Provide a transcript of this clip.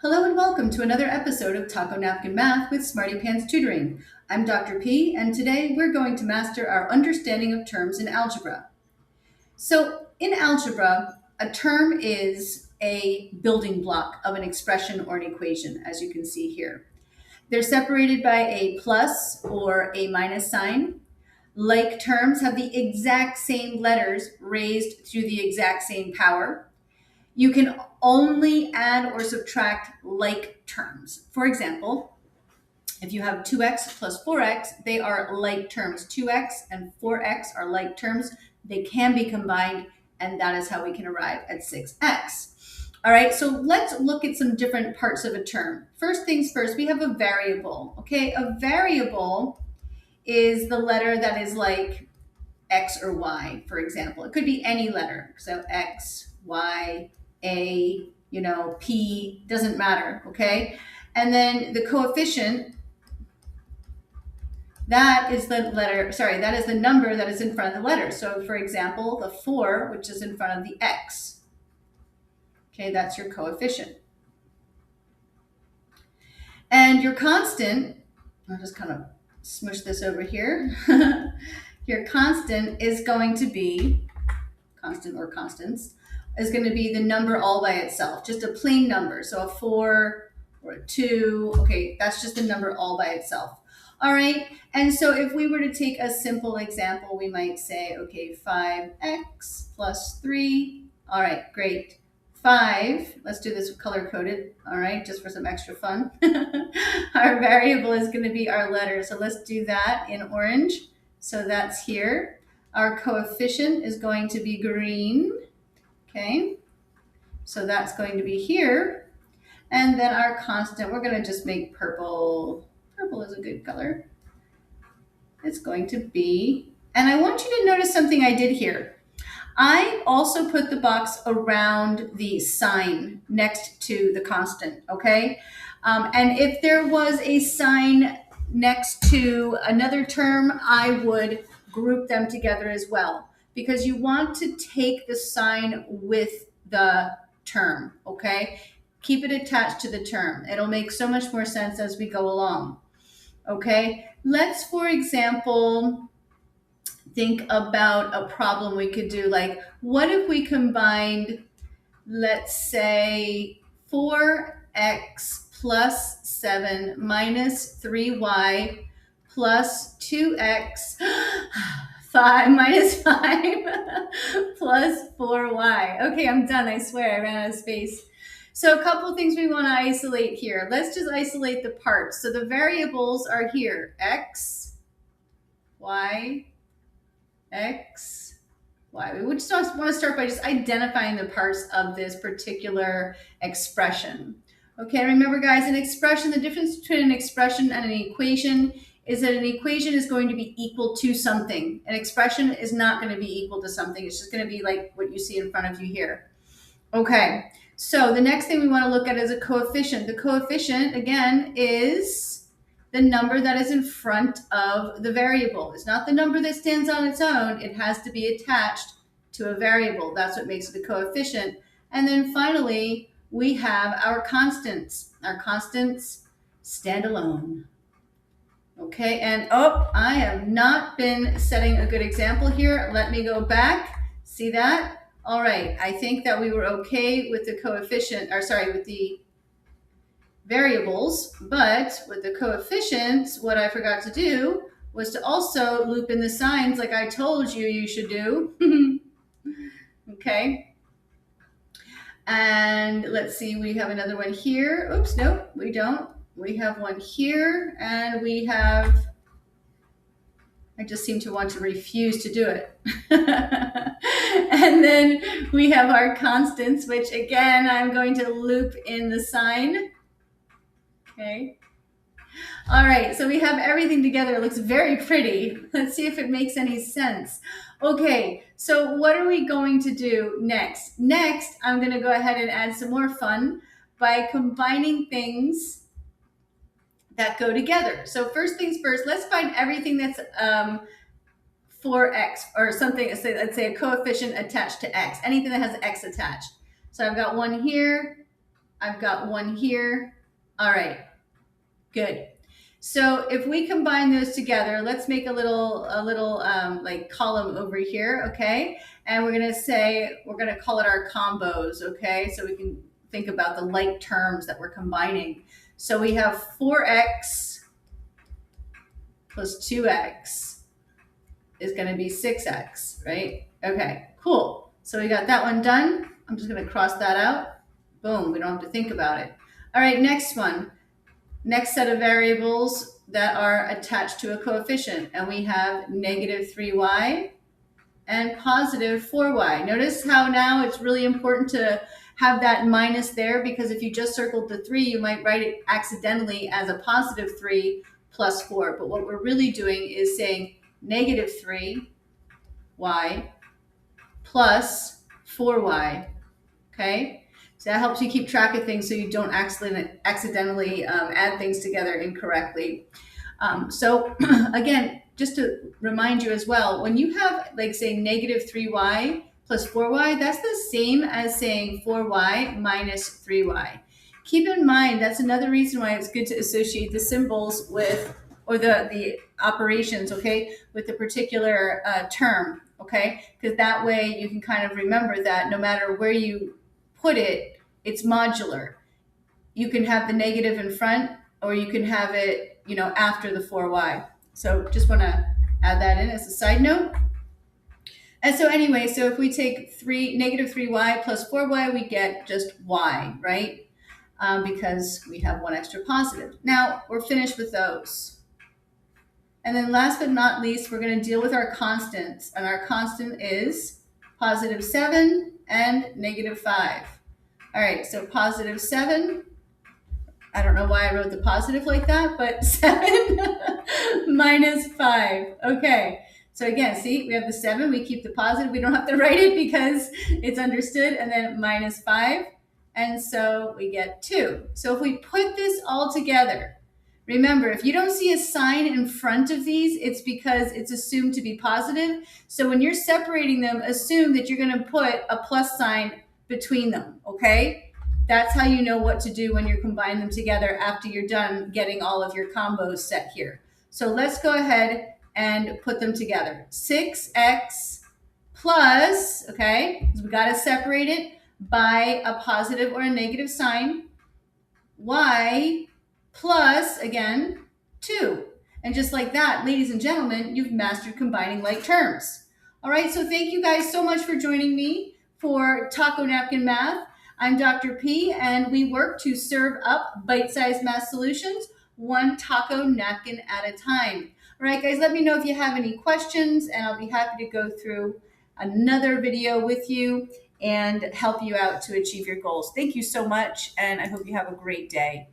Hello and welcome to another episode of Taco Napkin Math with Smarty Pants Tutoring. I'm Dr. P, and today we're going to master our understanding of terms in algebra. So, in algebra, a term is a building block of an expression or an equation, as you can see here. They're separated by a plus or a minus sign. Like terms have the exact same letters raised to the exact same power. You can only add or subtract like terms. For example, if you have 2x plus 4x, they are like terms. 2x and 4x are like terms. They can be combined, and that is how we can arrive at 6x. All right, so let's look at some different parts of a term. First things first, we have a variable, okay? A variable is the letter that is like X or Y, for example. It could be any letter, so X, Y, A, P, doesn't matter, okay? And then the coefficient, that is the number that is in front of the letter. So for example, the 4, which is in front of the X. Okay, that's your coefficient. And your constant, I'll just kind of smush this over here. Your constant is going to be, constant or constants, is going to be the number all by itself, just a plain number. So a 4 or a 2, okay, that's just a number all by itself. All right, and so if we were to take a simple example, we might say, okay, 5x plus 3. All right, great. 5, let's do this color-coded, all right, just for some extra fun. Our variable is going to be our letter, so let's do that in orange. So that's here. Our coefficient is going to be green, okay? So that's going to be here. And then our constant, we're going to just make purple. Purple is a good color. It's going to be, and I want you to notice something I did here. I also put the box around the sign next to the constant, okay? And if there was a sign next to another term, I would group them together as well, because you want to take the sign with the term, okay? Keep it attached to the term. It'll make so much more sense as we go along, okay? Let's, for example, think about a problem we could do. Like, what if we combined, let's say, 4x plus 7 minus 3y plus 2x 5 minus 5 plus 4y. Okay, I'm done. I swear I ran out of space. So a couple of things we want to isolate here. Let's just isolate the parts. So the variables are here, x, y, x, y. We would just want to start by just identifying the parts of this particular expression. Okay, remember guys, an expression, the difference between an expression and an equation is that an equation is going to be equal to something. An expression is not going to be equal to something. It's just going to be like what you see in front of you here. Okay, so the next thing we want to look at is a coefficient. The coefficient, again, is the number that is in front of the variable. It's not the number that stands on its own. It has to be attached to a variable. That's what makes it a coefficient. And then finally, we have our constants. Our constants stand alone. Okay, and I have not been setting a good example here. Let me go back. See that? All right, I think that we were okay with the coefficient, or sorry, with the variables, but with the coefficients, what I forgot to do was to also loop in the signs like I told you you should do. Okay. And let's see, we have another one here. Oops, nope, we don't. We have one here, and we have, I just seem to want to refuse to do it. And then we have our constants, which again, I'm going to loop in the sign. Okay. All right, so we have everything together. It looks very pretty. Let's see if it makes any sense. Okay, so what are we going to do next? Next, I'm going to go ahead and add some more fun by combining things that go together. So first things first, let's find everything that's 4x or something, let's say a coefficient attached to x, anything that has x attached. So I've got one here. I've got one here. All right, good. So if we combine those together, let's make a little like column over here, okay? And we're gonna call it our combos, okay? So we can think about the like terms that we're combining. So we have 4x plus 2x is gonna be 6x, right? Okay, cool. So we got that one done. I'm just gonna cross that out. Boom, we don't have to think about it. All right, next one. Next set of variables that are attached to a coefficient, and we have negative 3y and positive 4y. Notice how now it's really important to have that minus there, because if you just circled the 3, you might write it accidentally as a positive 3 plus 4. But what we're really doing is saying negative 3y plus 4y, okay? So that helps you keep track of things so you don't accidentally add things together incorrectly. So again, just to remind you as well, when you have, like, say, negative 3y plus 4y, that's the same as saying 4y minus 3y. Keep in mind, that's another reason why it's good to associate the symbols with, or the operations, okay, with the particular term, okay? Because that way you can kind of remember that no matter where you put it, it's modular. You can have the negative in front, or you can have it, after the 4y. So just want to add that in as a side note. And so anyway, so if we take negative 3y plus 4y, we get just y, right? Because we have one extra positive. Now we're finished with those. And then last but not least, we're going to deal with our constants. And our constant is positive 7 and negative 5. All right, so positive 7, I don't know why I wrote the positive like that, but 7 minus 5. Okay, so again, see, we have the 7, we keep the positive, we don't have to write it because it's understood, and then minus 5, and so we get 2. So if we put this all together, remember, if you don't see a sign in front of these, it's because it's assumed to be positive. So when you're separating them, assume that you're going to put a plus sign between them, okay? That's how you know what to do when you combine them together after you're done getting all of your combos set here. So let's go ahead and put them together. 6x plus, okay, because we got to separate it by a positive or a negative sign, y plus, again, 2. And just like that, ladies and gentlemen, you've mastered combining like terms. All right, so thank you guys so much for joining me for Taco Napkin Math. I'm Dr. P, and we work to serve up bite-sized math solutions, one taco napkin at a time. All right, guys, let me know if you have any questions, and I'll be happy to go through another video with you and help you out to achieve your goals. Thank you so much, and I hope you have a great day.